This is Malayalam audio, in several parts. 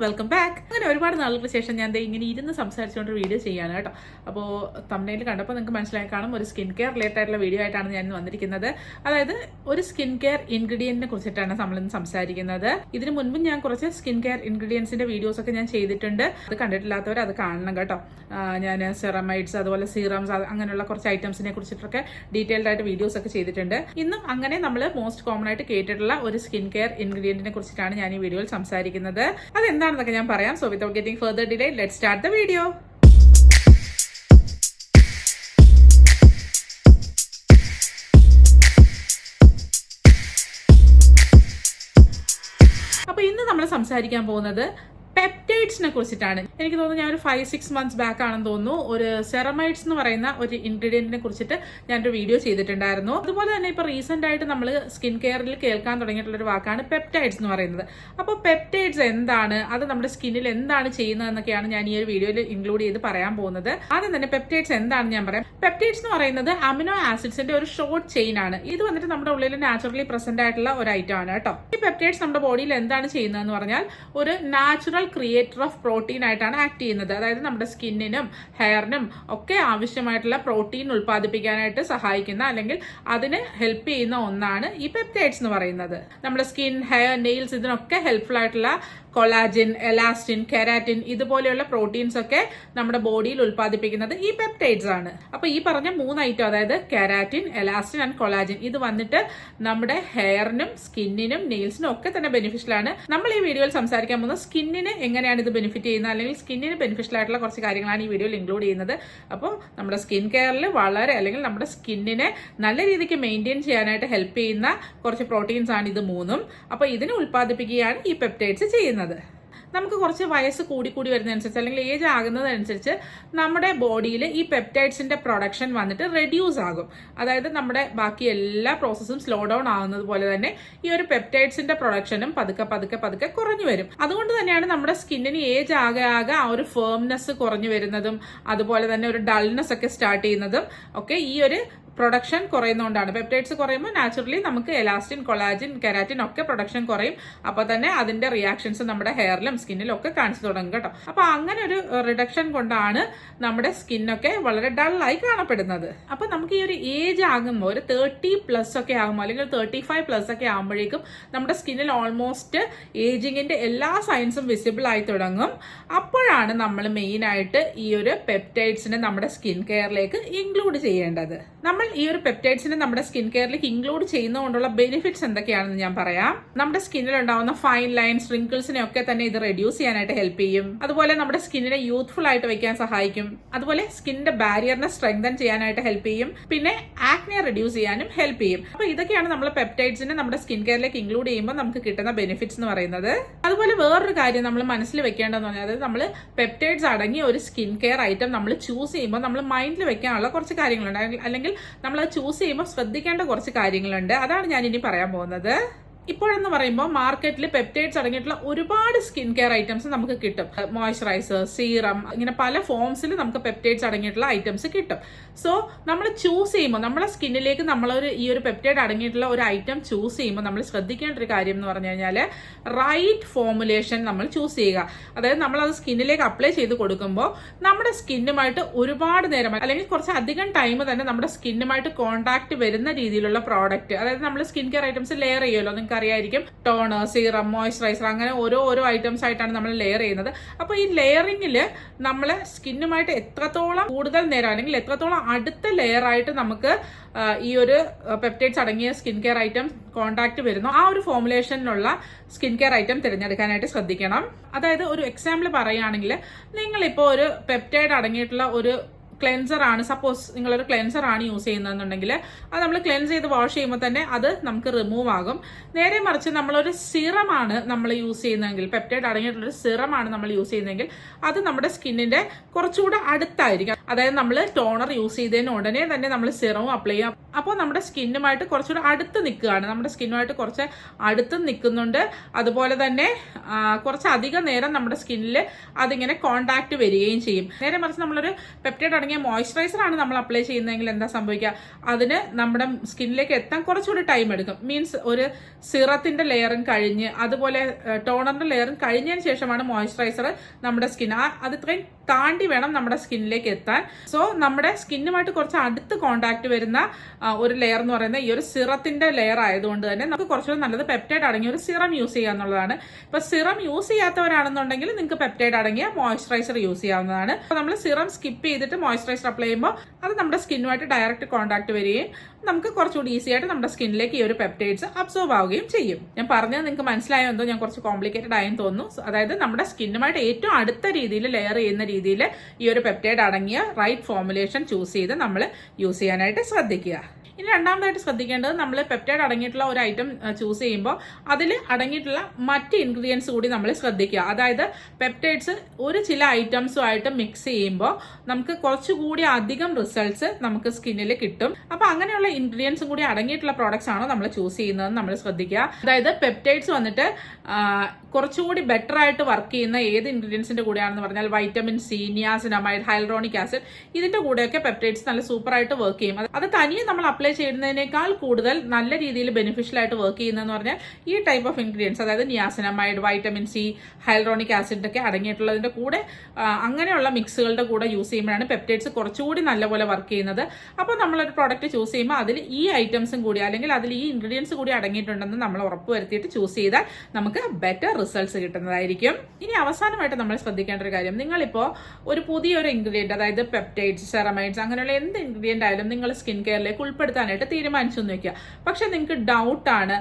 Welcome back. അങ്ങനെ ഒരുപാട് നാളുകൾക്ക് ശേഷം ഞാൻ ഇങ്ങനെ ഇരുന്ന് സംസാരിച്ചുകൊണ്ട് വീഡിയോ ചെയ്യാണ് കേട്ടോ. അപ്പോൾ തംബ്നെയിൽ കണ്ടപ്പോൾ നിങ്ങൾക്ക് മനസ്സിലായി കാണും, ഒരു സ്കിൻ കെയർ റിലേറ്റഡ് ആയിട്ടുള്ള വീഡിയോ ആയിട്ടാണ് ഞാൻ വന്നിരിക്കുന്നത്. അതായത് ഒരു സ്കിൻ കെയർ ഇൻഗ്രീഡിയന്റിനെ കുറിച്ചിട്ടാണ് നമ്മളിന്ന് സംസാരിക്കുന്നത്. ഇതിന് മുൻപ് ഞാൻ കുറച്ച് സ്കിൻ കെയർ ഇൻഗ്രീഡിയൻസിന്റെ വീഡിയോസ് ഒക്കെ ഞാൻ ചെയ്തിട്ടുണ്ട്. അത് കണ്ടിട്ടില്ലാത്തവർ അത് കാണണം കേട്ടോ. ഞാൻ സെറമൈഡ്സ്, അതുപോലെ സീറംസ്, അങ്ങനെയുള്ള കുറച്ച് ഐറ്റംസിനെ കുറിച്ചിട്ടൊക്കെ ഡീറ്റെയിൽഡ് ആയിട്ട് വീഡിയോസ് ഒക്കെ ചെയ്തിട്ടുണ്ട്. ഇന്നും അങ്ങനെ നമ്മൾ മോസ്റ്റ് കോമൺ ആയിട്ട് കേട്ടിട്ടുള്ള ഒരു സ്കിൻ കെയർ ഇൻഗ്രീഡിയന്റിനെ കുറിച്ചിട്ടാണ് ഞാൻ ഈ വീഡിയോയിൽ സംസാരിക്കുന്നത്. അതെന്താണെന്നൊക്കെ ഞാൻ പറയാം. So without getting further delay, let's start the video. അപ്പൊ ഇന്ന് നമ്മൾ സംസാരിക്കാൻ പോകുന്നത് പെപ്റ്റൈഡ്സിനെ കുറിച്ചിട്ടാണ്. എനിക്ക് തോന്നുന്നു ഞാൻ ഒരു 5-6 മന്ത്സ് ബാക്ക് ആണെന്ന് തോന്നുന്നു ഒരു സെറമൈഡ്സ് എന്ന് പറയുന്ന ഒരു ഇൻഗ്രീഡിയന്റിനെ കുറിച്ചിട്ട് ഞാനൊരു വീഡിയോ ചെയ്തിട്ടുണ്ടായിരുന്നു. അതുപോലെ തന്നെ ഇപ്പൊ റീസെന്റ് ആയിട്ട് നമ്മൾ സ്കിൻ കെയറിൽ കേൾക്കാൻ തുടങ്ങിയിട്ടുള്ള ഒരു വാക്കാണ് പെപ്റ്റൈഡ്സ് എന്ന് പറയുന്നത്. അപ്പോൾ പെപ്റ്റൈഡ്സ് എന്താണ്, അത് നമ്മുടെ സ്കിന്നിൽ എന്താണ് ചെയ്യുന്നതെന്നൊക്കെയാണ് ഞാൻ ഈ ഒരു വീഡിയോയിൽ ഇൻക്ലൂഡ് ചെയ്ത് പറയാൻ പോകുന്നത്. ആദ്യം തന്നെ പെപ്റ്റൈഡ്സ് എന്താണെന്ന് ഞാൻ പറയാം. പെപ്റ്റൈഡ്സ് എന്ന് പറയുന്നത് അമിനോ ആസിഡ്സിന്റെ ഒരു ഷോർട്ട് ചെയിൻ ആണ്. ഇത് വന്നിട്ട് നമ്മുടെ ഉള്ളിൽ നാച്ചുറലി പ്രസന്റ് ആയിട്ടുള്ള ഒരു ഐറ്റം ആണ് കേട്ടോ. ഈ പെപ്റ്റൈഡ്സ് നമ്മുടെ ബോഡിയിൽ എന്താണ് ചെയ്യുന്നതെന്ന് പറഞ്ഞാൽ ഒരു നാച്ചുറൽ ക്രിയേറ്റർ ഓഫ് പ്രോട്ടീൻ ആയിട്ടാണ് ആക്ട് ചെയ്യുന്നത്. അതായത് നമ്മുടെ സ്കിന്നിനും ഹെയറിനും ഒക്കെ ആവശ്യമായിട്ടുള്ള പ്രോട്ടീൻ ഉൽപ്പാദിപ്പിക്കാനായിട്ട് സഹായിക്കുന്ന അല്ലെങ്കിൽ അതിന് ഹെൽപ്പ് ചെയ്യുന്ന ഒന്നാണ് ഈ പെപ്റ്റൈഡ്സ് എന്ന് പറയുന്നത്. നമ്മുടെ സ്കിൻ, ഹെയർ, നെയിൽസ് ഇതിനൊക്കെ ഹെൽപ്ഫുൾ ആയിട്ടുള്ള കൊളാജിൻ, എലാസ്റ്റിൻ, കെരാറ്റിൻ ഇതുപോലെയുള്ള പ്രോട്ടീൻസ് ഒക്കെ നമ്മുടെ ബോഡിയിൽ ഉൽപ്പാദിപ്പിക്കുന്നത് ഈ പെപ്റ്റൈഡ്സ് ആണ്. അപ്പൊ ഈ പറഞ്ഞ 3 ഐറ്റം, അതായത് കെരാറ്റിൻ, എലാസ്റ്റിൻ ആൻഡ് കൊളാജിൻ, ഇത് വന്നിട്ട് നമ്മുടെ ഹെയറിനും സ്കിന്നിനും നെയിൽസിനും ഒക്കെ തന്നെ ബെനിഫിഷ്യൽ ആണ്. നമ്മൾ ഈ വീഡിയോയിൽ സംസാരിക്കാൻ പോകുന്നത് സ്കിന്നിന് എങ്ങനെയാണ് ഇത് ബെനിഫിറ്റ് ചെയ്യുന്നത്, അല്ലെങ്കിൽ സ്കിന്നിന് ബെനിഫിഷ്യൽ ആയിട്ടുള്ള കുറച്ച് കാര്യങ്ങളാണ് ഈ വീഡിയോയിൽ ഇൻക്ലൂഡ് ചെയ്യുന്നത്. അപ്പോൾ നമ്മുടെ സ്കിൻ കെയറിൽ വളരെ, അല്ലെങ്കിൽ നമ്മുടെ സ്കിന്നിനെ നല്ല രീതിക്ക് മെയിൻറ്റെയിൻ ചെയ്യാനായിട്ട് ഹെൽപ്പ് ചെയ്യുന്ന കുറച്ച് പ്രോട്ടീൻസ് ആണ് ഇത് 3. അപ്പൊ ഇതിനെ ഉൽപ്പാദിപ്പിക്കുകയാണ് ഈ പെപ്റ്റൈഡ്സ് ചെയ്യുന്നത്. നമുക്ക് കുറച്ച് വയസ്സ് കൂടി വരുന്നതനുസരിച്ച്, അല്ലെങ്കിൽ ഏജ് ആകുന്നതനുസരിച്ച് നമ്മുടെ ബോഡിയിൽ ഈ പെപ്റ്റൈഡ്സിന്റെ പ്രൊഡക്ഷൻ വന്നിട്ട് റെഡ്യൂസ് ആകും. അതായത് നമ്മുടെ ബാക്കി എല്ലാ പ്രോസസ്സും സ്ലോ ഡൗൺ ആകുന്നത് പോലെ തന്നെ ഈ ഒരു പെപ്റ്റൈഡ്സിന്റെ പ്രൊഡക്ഷനും പതുക്കെ കുറഞ്ഞു വരും. അതുകൊണ്ട് തന്നെയാണ് നമ്മുടെ സ്കിന്നിന് ഏജ് ആകെ ആ ഒരു ഫേംനെസ് കുറഞ്ഞു വരുന്നതും അതുപോലെ തന്നെ ഒരു ഡൾനെസ് ഒക്കെ സ്റ്റാർട്ട് ചെയ്യുന്നതും ഒക്കെ ഈ ഒരു പ്രൊഡക്ഷൻ കുറയുന്നതുകൊണ്ടാണ്. പെപ്റ്റൈഡ്സ് കുറയുമ്പോൾ നാച്ചുറലി നമുക്ക് എലാസ്റ്റിൻ, കൊളാജിൻ, കെരാറ്റിൻ ഒക്കെ പ്രൊഡക്ഷൻ കുറയും. അപ്പൊ തന്നെ അതിന്റെ റിയാക്ഷൻസ് നമ്മുടെ ഹെയറിലും സ്കിന്നിലും ഒക്കെ കാണിച്ചു തുടങ്ങും കേട്ടോ. അപ്പൊ അങ്ങനെ ഒരു റിഡക്ഷൻ കൊണ്ടാണ് നമ്മുടെ സ്കിന്നൊക്കെ വളരെ ഡള്ളായി കാണപ്പെടുന്നത്. അപ്പൊ നമുക്ക് ഈ ഒരു ഏജ് ആകുമ്പോൾ ഒരു 30+ ഒക്കെ ആകുമ്പോൾ, അല്ലെങ്കിൽ 35+ ഒക്കെ ആകുമ്പോഴേക്കും നമ്മുടെ സ്കിന്നിൽ ഓൾമോസ്റ്റ് ഏജിങ്ങിന്റെ എല്ലാ സൈൻസും വിസിബിൾ ആയി തുടങ്ങും. അപ്പോഴാണ് നമ്മൾ മെയിൻ ആയിട്ട് ഈ ഒരു പെപ്റ്റൈഡ്സിനെ നമ്മുടെ സ്കിൻ കെയറിലേക്ക് ഇൻക്ലൂഡ് ചെയ്യേണ്ടത്. നമ്മൾ ഈ ഒരു പെപ്റ്റൈഡ്സിനെ നമ്മുടെ സ്കിൻ കെയറിലേക്ക് ഇൻക്ലൂഡ് ചെയ്യുന്നതുകൊണ്ടുള്ള ബെനിഫിറ്റ്സ് എന്തൊക്കെയാണെന്ന് ഞാൻ പറയാം. നമ്മുടെ സ്കിന്നിൽ ഉണ്ടാവുന്ന ഫൈൻ ലൈൻസ്, റിങ്കിൾസിനെ ഒക്കെ തന്നെ ഇത് റെഡ്യൂസ് ചെയ്യാനായിട്ട് ഹെൽപ്പ് ചെയ്യും. അതുപോലെ നമ്മുടെ സ്കിന്നിനെ യൂത്ത്ഫുൾ ആയിട്ട് വെക്കാൻ സഹായിക്കും. അതുപോലെ സ്കിന്നിന്റെ ബാരിയറിനെ സ്ട്രെങ്തൻ ചെയ്യാനായിട്ട് ഹെൽപ്പ് ചെയ്യും. പിന്നെ ആക്നെ റെഡ്യൂസ് ചെയ്യാനും ഹെൽപ്പ് ചെയ്യും. അപ്പൊ ഇതൊക്കെയാണ് നമ്മൾ പെപ്റ്റൈഡ്സിനെ നമ്മുടെ സ്കിൻ കെയറിലേക്ക് ഇൻക്ലൂഡ് ചെയ്യുമ്പോൾ നമുക്ക് കിട്ടുന്ന ബെനിഫിറ്റ്സ് എന്ന് പറയുന്നത്. അതുപോലെ വേറൊരു കാര്യം നമ്മൾ മനസ്സിൽ വെക്കേണ്ടതെന്ന് പറഞ്ഞാൽ, അതായത് നമ്മൾ പെപ്റ്റൈഡ്സ് അടങ്ങിയ ഒരു സ്കിൻ കെയർ ഐറ്റം നമ്മൾ ചൂസ് ചെയ്യുമ്പോൾ നമ്മൾ മൈൻഡിൽ വെക്കാനുള്ള കുറച്ച് കാര്യങ്ങളുണ്ട്, അല്ലെങ്കിൽ നമ്മൾ അത് ചൂസ് ചെയ്യുമ്പോൾ ശ്രദ്ധിക്കേണ്ട കുറച്ച് കാര്യങ്ങളുണ്ട്. അതാണ് ഞാൻ ഇനി പറയാൻ പോകുന്നത്. ഇപ്പോഴെന്ന് പറയുമ്പോൾ മാർക്കറ്റിൽ പെപ്റ്റൈഡ്സ് അടങ്ങിയിട്ടുള്ള ഒരുപാട് സ്കിൻ കെയർ ഐറ്റംസ് നമുക്ക് കിട്ടും. മോയ്സ്ചറൈസർ, സീറം, ഇങ്ങനെ പല ഫോംസിൽ നമുക്ക് പെപ്റ്റൈഡ്സ് അടങ്ങിയിട്ടുള്ള ഐറ്റംസ് കിട്ടും. സോ നമ്മൾ ചൂസ് ചെയ്യുമ്പോൾ, നമ്മുടെ സ്കിന്നിലേക്ക് നമ്മളൊരു ഈ ഒരു പെപ്റ്റൈഡ് അടങ്ങിയിട്ടുള്ള ഒരു ഐറ്റം ചൂസ് ചെയ്യുമ്പോൾ നമ്മൾ ശ്രദ്ധിക്കേണ്ട ഒരു കാര്യം എന്ന് പറഞ്ഞു കഴിഞ്ഞാൽ റൈറ്റ് ഫോമുലേഷൻ നമ്മൾ ചൂസ് ചെയ്യുക. അതായത് നമ്മൾ അത് സ്കിന്നിലേക്ക് അപ്ലൈ ചെയ്ത് കൊടുക്കുമ്പോൾ നമ്മുടെ സ്കിന്നുമായിട്ട് ഒരുപാട് നേരം, അല്ലെങ്കിൽ കുറച്ച് അധികം ടൈം തന്നെ നമ്മുടെ സ്കിന്നുമായിട്ട് കോൺടാക്ട് വരുന്ന രീതിയിലുള്ള പ്രോഡക്റ്റ്, അതായത് നമ്മൾ സ്കിൻ കെയർ ഐറ്റംസ് ലെയർ ചെയ്യുമല്ലോ, നിങ്ങൾക്ക് അറിയായിരിക്കും. ടോണർ, സീറം, മോയ്സ്ചറൈസർ, അങ്ങനെ ഓരോ ഐറ്റംസ് ആയിട്ടാണ് നമ്മൾ ലെയർ ചെയ്യുന്നത്. അപ്പൊ ഈ ലെയറിംഗിൽ നമ്മളെ സ്കിന്നുമായിട്ട് എത്രത്തോളം കൂടുതൽ നേരം, അല്ലെങ്കിൽ എത്രത്തോളം അടുത്ത ലെയർ ആയിട്ട് നമുക്ക് ഈ ഒരു പെപ്റ്റൈഡ്സ് അടങ്ങിയ സ്കിൻ കെയർ ഐറ്റം കോൺടാക്ട് വരുന്നു, ആ ഒരു ഫോമുലേഷനിലുള്ള സ്കിൻ കെയർ ഐറ്റം തിരഞ്ഞെടുക്കാനായിട്ട് ശ്രദ്ധിക്കണം. അതായത് ഒരു എക്സാമ്പിൾ പറയുകയാണെങ്കിൽ, നിങ്ങളിപ്പോൾ ഒരു പെപ്റ്റൈഡ് അടങ്ങിയിട്ടുള്ള ഒരു ക്ലെൻസർ ആണ്, സപ്പോസ് നിങ്ങളൊരു ക്ലെൻസർ ആണ് യൂസ് ചെയ്യുന്നതെന്നുണ്ടെങ്കിൽ അത് നമ്മൾ ക്ലെൻസ് ചെയ്ത് വാഷ് ചെയ്യുമ്പോൾ തന്നെ അത് നമുക്ക് റിമൂവ് ആകും. നേരെ മറിച്ച് നമ്മളൊരു സിറമാണ് നമ്മൾ യൂസ് ചെയ്യുന്നതെങ്കിൽ, പെപ്റ്റൈഡ് അടങ്ങിയിട്ടുള്ളൊരു സിറമാണ് നമ്മൾ യൂസ് ചെയ്യുന്നതെങ്കിൽ അത് നമ്മുടെ സ്കിന്നിന്റെ കുറച്ചുകൂടെ അടുത്തായിരിക്കും. അതായത് നമ്മൾ ടോണർ യൂസ് ചെയ്തതിന് ഉടനെ തന്നെ നമ്മൾ സിറവും അപ്ലൈ ചെയ്യാം. അപ്പോൾ നമ്മുടെ സ്കിന്നുമായിട്ട് കുറച്ചുകൂടെ അടുത്ത് നിൽക്കുകയാണ്, നമ്മുടെ സ്കിന്നുമായിട്ട് കുറച്ച് അടുത്ത് നിൽക്കുന്നുണ്ട്. അതുപോലെ തന്നെ കുറച്ച് അധികം നേരം നമ്മുടെ സ്കിന്നിൽ അതിങ്ങനെ കോണ്ടാക്ട് വരികയും ചെയ്യും. നേരെ മറിച്ച് നമ്മളൊരു പെപ്റ്റൈഡ് അടങ്ങിയ മോയ്സ്ചറൈസർ ആണ് നമ്മൾ അപ്ലൈ ചെയ്യുന്നതെങ്കിൽ എന്താ സംഭവിക്കുക, അതിന് നമ്മുടെ സ്കിന്നിലേക്ക് എത്താൻ കുറച്ചുകൂടി ടൈം എടുക്കും. മീൻസ് ഒരു സിറത്തിന്റെ ലെയറും കഴിഞ്ഞ് അതുപോലെ ടോണറിന്റെ ലെയറും കഴിഞ്ഞതിന് ശേഷമാണ് മോയ്സ്ചറൈസർ നമ്മുടെ സ്കിൻ അത് ഇത്രയും താണ്ടി വേണം നമ്മുടെ സ്കിന്നിലേക്ക് എത്താൻ. സോ നമ്മുടെ സ്കിന്നുമായിട്ട് കുറച്ച് അടുത്ത് കോണ്ടാക്ട് വരുന്ന ഒരു ലെയർ എന്ന് പറയുന്നത് ഈ ഒരു സിറത്തിന്റെ ലെയർ ആയതുകൊണ്ട് തന്നെ നമുക്ക് കുറച്ചുകൂടി നല്ലത് പെപ്റ്റൈഡ് അടങ്ങിയ ഒരു സിറം യൂസ് ചെയ്യുക എന്നുള്ളതാണ്. ഇപ്പൊ സിറം യൂസ് ചെയ്യാത്തവരാണെന്നുണ്ടെങ്കിൽ നിങ്ങൾക്ക് പെപ്റ്റൈഡ് അടങ്ങിയ മോയ്സ്ചറൈസർ യൂസ് ചെയ്യാവുന്നതാണ്. അപ്പോൾ നമ്മൾ സിറം സ്കിപ്പ് ചെയ്തിട്ട് മോയ്സ്ചറൈസർ അപ്ലൈ ചെയ്യുമ്പോൾ അത് നമ്മുടെ സ്കിന്നുമായിട്ട് ഡയറക്റ്റ് കോണ്ടാക്ട് വരികയും നമുക്ക് കുറച്ചുകൂടി ഈസി ആയിട്ട് നമ്മുടെ സ്കിന്നിലേക്ക് ഈ ഒരു പെപ്റ്റൈഡ്സ് അബ്സോർബ് ആവുകയും ചെയ്യും. ഞാൻ പറഞ്ഞത് നിങ്ങൾക്ക് മനസ്സിലായോ എന്തോ, ഞാൻ കുറച്ച് കോംപ്ലിക്കേറ്റഡ് ആയെന്ന് തോന്നുന്നു. അതായത് നമ്മുടെ സ്കിന്നുമായിട്ട് ഏറ്റവും അടുത്ത രീതിയിൽ ലെയർ ചെയ്യുന്ന രീതിയിൽ ഈ ഒരു പെപ്റ്റൈഡ് അടങ്ങിയ റൈറ്റ് ഫോർമുലേഷൻ ചൂസ് ചെയ്ത് നമ്മൾ യൂസ് ചെയ്യാനായിട്ട് ശ്രദ്ധിക്കുക. ഇനി രണ്ടാമതായിട്ട് ശ്രദ്ധിക്കേണ്ടത്, നമ്മൾ പെപ്റ്റൈഡ് അടങ്ങിയിട്ടുള്ള ഒരു ഐറ്റം ചൂസ് ചെയ്യുമ്പോൾ അതിൽ അടങ്ങിയിട്ടുള്ള മറ്റ് ഇൻഗ്രീഡിയൻസ് കൂടി നമ്മൾ ശ്രദ്ധിക്കുക. അതായത് പെപ്റ്റൈഡ്സ് ഒരു ചില ഐറ്റംസുമായിട്ട് മിക്സ് ചെയ്യുമ്പോൾ നമുക്ക് കുറച്ചുകൂടി അധികം റിസൾട്ട്സ് നമുക്ക് സ്കിന്നിൽ കിട്ടും. അപ്പോൾ അങ്ങനെയുള്ള ഇൻഗ്രീഡിയൻസും കൂടി അടങ്ങിയിട്ടുള്ള പ്രോഡക്ട്സ് ആണോ നമ്മൾ ചൂസ് ചെയ്യുന്നത് നമ്മൾ ശ്രദ്ധിക്കുക. അതായത് പെപ്റ്റൈഡ്സ് വന്നിട്ട് കുറച്ചുകൂടി ബെറ്റർ ആയിട്ട് വർക്ക് ചെയ്യുന്ന ഏത് ഇൻഗ്രീഡിയൻസിന്റെ കൂടെയാണെന്ന് പറഞ്ഞാൽ vitamin C, niacinamide, hyaluronic acid, ഇതിന്റെ കൂടെയൊക്കെ പെപ്റ്റൈഡ്സ് നല്ല സൂപ്പറായിട്ട് വർക്ക് ചെയ്യും. അത് തനിയെ നമ്മൾ അപ്ലൈ ചെയ്യുന്നതിനേക്കാൾ കൂടുതൽ നല്ല രീതിയിൽ ബെനിഫിഷ്യൽ ആയിട്ട് വർക്ക് ചെയ്യുന്നതെന്ന് പറഞ്ഞാൽ ഈ ടൈപ്പ് ഓഫ് ഇൻഗ്രീഡിയൻസ്, അതായത് niacinamide, vitamin C, hyaluronic acid ഒക്കെ അടങ്ങിയിട്ടുള്ളതിന്റെ കൂടെ അങ്ങനെയുള്ള മിക്സുകളുടെ കൂടെ യൂസ് ചെയ്യുമ്പോഴാണ് പെപ്റ്റൈഡ്സ് കുറച്ചുകൂടി നല്ലപോലെ വർക്ക് ചെയ്യുന്നത്. അപ്പോൾ നമ്മളൊരു പ്രോഡക്റ്റ് ചൂസ് ചെയ്യുമ്പോൾ അതിൽ ഈ ഐറ്റംസും കൂടി അല്ലെങ്കിൽ അതിൽ ഈ ഇൻഗ്രീഡിയൻസ് കൂടി അടങ്ങിയിട്ടുണ്ടെന്ന് നമ്മൾ ഉറപ്പ് വരുത്തിയിട്ട് ചൂസ് ചെയ്താൽ നമുക്ക് ബെറ്റർ റിസൾട്ട്സ് കിട്ടുന്നതായിരിക്കും. ഇനി അവസാനമായിട്ട് നമ്മൾ ശ്രദ്ധിക്കേണ്ട ഒരു കാര്യം, നിങ്ങളിപ്പോൾ ഒരു പുതിയൊരു ഇൻഗ്രീഡിയൻറ്റ്, അതായത് പെപ്റ്റൈഡ്സ്, സെറമൈഡ്സ്, അങ്ങനെയുള്ള എന്ത് ഇൻഗ്രീഡിയൻ്റ് ആയാലും നിങ്ങൾ സ്കിൻ കെയറിലേക്ക് ഉൾപ്പെടുത്താനായിട്ട് തീരുമാനിച്ചു എന്ന് വെക്കുക. പക്ഷെ നിങ്ങൾക്ക് ഡൗട്ടാണ്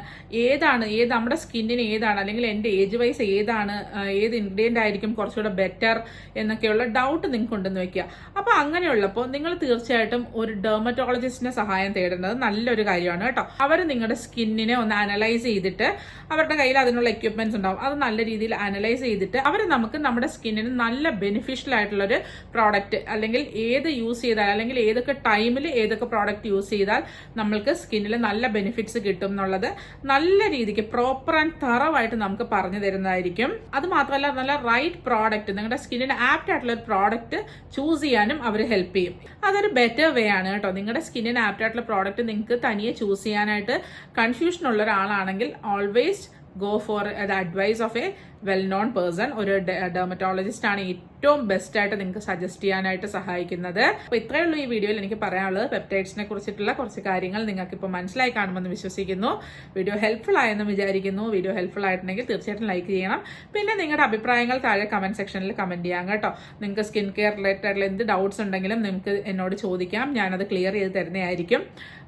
നമ്മുടെ സ്കിന്നിന് ഏതാണ്, അല്ലെങ്കിൽ എൻ്റെ ഏജ് വൈസ് ഏത് ഇൻഗ്രീഡിയൻ്റ് ആയിരിക്കും കുറച്ചുകൂടെ ബെറ്റർ എന്നൊക്കെയുള്ള ഡൗട്ട് നിങ്ങൾക്ക് ഉണ്ടെന്ന് വെക്കുക. അപ്പോൾ അങ്ങനെയുള്ളപ്പോൾ നിങ്ങൾ തീർച്ചയായിട്ടും ഒരു ഡെർമറ്റോളജിസ്റ്റിന്റെ സഹായം തേടേണ്ടത് നല്ലൊരു കാര്യമാണ് കേട്ടോ. അവർ നിങ്ങളുടെ സ്കിന്നിനെ ഒന്ന് അനലൈസ് ചെയ്തിട്ട്, അവരുടെ കയ്യിൽ അതിനുള്ള എക്യുപ്മെന്റ്സ് ഉണ്ടാവും, അത് നല്ല രീതിയിൽ അനലൈസ് ചെയ്തിട്ട് അവർ നമുക്ക് നമ്മുടെ സ്കിന്നിന് നല്ല ബെനിഫിഷ്യൽ ആയിട്ടുള്ളൊരു പ്രോഡക്റ്റ്, അല്ലെങ്കിൽ ഏത് യൂസ് ചെയ്താൽ, അല്ലെങ്കിൽ ഏതൊക്കെ ടൈമിൽ ഏതൊക്കെ പ്രോഡക്റ്റ് യൂസ് ചെയ്താൽ നമ്മൾക്ക് സ്കിന്നിൽ നല്ല ബെനിഫിറ്റ്സ് കിട്ടും എന്നുള്ളത് നല്ല രീതിക്ക് പ്രോപ്പർ ആൻഡ് തറവായിട്ട് നമുക്ക് പറഞ്ഞു തരുന്നതായിരിക്കും. അത് മാത്രമല്ല നല്ല റൈറ്റ് പ്രോഡക്റ്റ്, നിങ്ങളുടെ സ്കിന്നിന് ആപ്റ്റ് ആയിട്ടുള്ള ഒരു പ്രോഡക്റ്റ് ചൂസ് ചെയ്യാനും അവർ ഹെൽപ്പ് ചെയ്യും. അതൊരു ബെറ്റർ വേ ആണ് കേട്ടോ. നിങ്ങളുടെ സ്കിന്നിന് ആപ്റ്റ് ആയിട്ടുള്ള പ്രോഡക്റ്റ് നിങ്ങൾക്ക് തനിയെ ചൂസ് ചെയ്യാനായിട്ട് കൺഫ്യൂഷൻ ഉള്ള ഒരാളാണെങ്കിൽ always go for the advice of a well known person. ഒരു ഡെർമറ്റോളജിസ്റ്റ് ആണ് ഏറ്റവും ബെസ്റ്റ് ആയിട്ട് നിങ്ങൾക്ക് സജസ്റ്റ് ചെയ്യാനായിട്ട് സഹായിക്കുന്നത്. അപ്പോൾ ഇത്രയേ ഉള്ളൂ ഈ വീഡിയോയിൽ എനിക്ക് പറയാനുള്ളത്. പെപ്റ്റൈഡ്സിനെ കുറിച്ചിട്ടുള്ള കുറച്ച് കാര്യങ്ങൾ നിങ്ങൾക്ക് ഇപ്പോൾ മനസ്സിലായി കാണുമെന്ന് വിശ്വസിക്കുന്നു. വീഡിയോ ഹെൽപ്ഫുൾ ആയെന്ന് വിചാരിക്കുന്നു. വീഡിയോ ഹെൽപ്ഫുൾ ആയിട്ടുണ്ടെങ്കിൽ തീർച്ചയായിട്ടും ലൈക്ക് ചെയ്യണം. പിന്നെ നിങ്ങളുടെ അഭിപ്രായങ്ങൾ താഴെ കമന്റ് സെക്ഷനിൽ കമന്റ് ചെയ്യാം കേട്ടോ. നിങ്ങൾക്ക് സ്കിൻ കെയർ റിലേറ്റഡ് ആയിട്ടുള്ള എന്ത് ഡൗട്ട്സ് ഉണ്ടെങ്കിലും നിങ്ങൾക്ക് എന്നോട് ചോദിക്കാം, ഞാനത് ക്ലിയർ ചെയ്ത് തരുന്നതായിരിക്കും.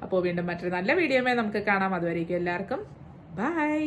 അപ്പോൾ വീണ്ടും മറ്റൊരു നല്ല വീഡിയോയുമായി നമുക്ക് കാണാം. അതുവരേക്കും എല്ലാവർക്കും ബൈ.